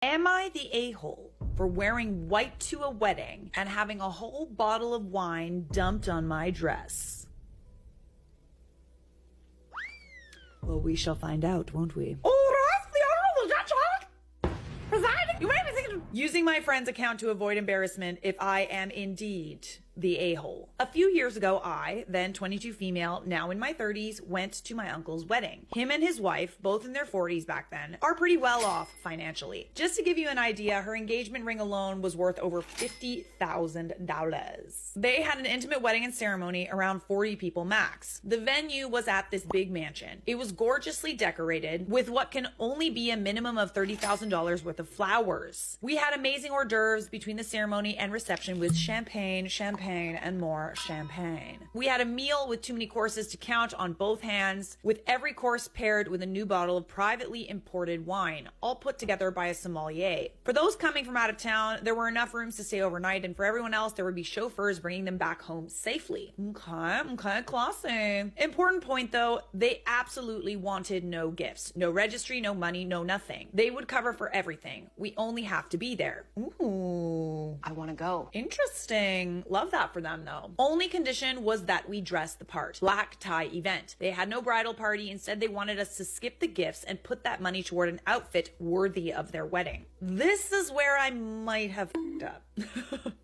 Am I the a-hole for wearing white to a wedding and having a whole bottle of wine dumped on my dress? Well, we shall find out, won't we? Using my friend's account to avoid embarrassment if I am indeed the a-hole. A few years ago, I, then 22 female, now in my 30s, went to my uncle's wedding. Him and his wife, both in their 40s back then, are pretty well off financially. Just to give you an idea, her engagement ring alone was worth over $50,000. They had an intimate wedding and ceremony, around 40 people max. The venue was at this big mansion. It was gorgeously decorated with what can only be a minimum of $30,000 worth of flowers. We had amazing hors d'oeuvres between the ceremony and reception with champagne, and more champagne. We had a meal with too many courses to count on both hands, with every course paired with a new bottle of privately imported wine, all put together by a sommelier. For those coming from out of town, there were enough rooms to stay overnight, and for everyone else, there would be chauffeurs bringing them back home safely. Okay, classy. Important point though, they absolutely wanted no gifts. No registry, no money, no nothing. They would cover for everything. We only have to be there. Ooh. I want to go. Interesting. Love that for them though. Only condition was that we dress the part. Black tie event. They had no bridal party. Instead, they wanted us to skip the gifts and put that money toward an outfit worthy of their wedding. This is where I might have f***ed up.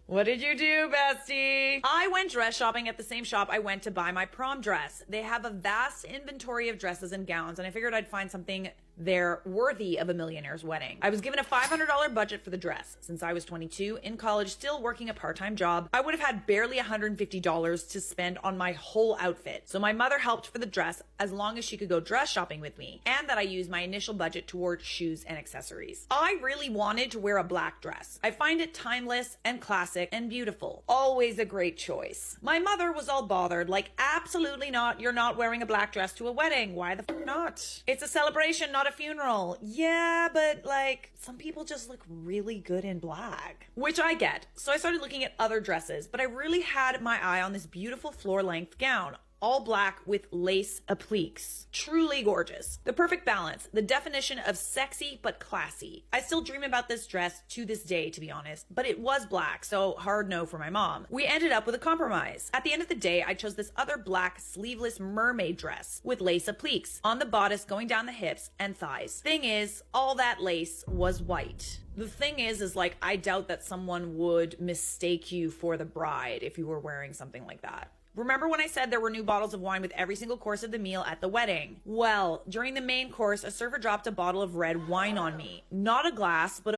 What did you do, bestie? I went dress shopping at the same shop I went to buy my prom dress. They have a vast inventory of dresses and gowns, and I figured I'd find something there worthy of a millionaire's wedding. I was given a $500 budget for the dress. Since I was 22, in college, still working a part-time job, I would have had barely $150 to spend on my whole outfit. So my mother helped for the dress as long as she could go dress shopping with me, and that I used my initial budget toward shoes and accessories. I really wanted to wear a black dress. I find it timeless and classic and beautiful. Always a great choice. My mother was all bothered, like, absolutely not. You're not wearing a black dress to a wedding. Why the f not? It's a celebration, not a funeral. Yeah, but like, some people just look really good in black. Which I get. So I started looking at other dresses, but I really had my eye on this beautiful floor-length gown. All black with lace appliques. Truly gorgeous. The perfect balance. The definition of sexy but classy. I still dream about this dress to this day, to be honest, but it was black, so hard no for my mom. We ended up with a compromise. At the end of the day, I chose this other black sleeveless mermaid dress with lace appliques on the bodice going down the hips and thighs. Thing is, all that lace was white. The thing is like, I doubt that someone would mistake you for the bride if you were wearing something like that. Remember when I said there were new bottles of wine with every single course of the meal at the wedding? Well, during the main course, a server dropped a bottle of red wine on me. Not a glass, but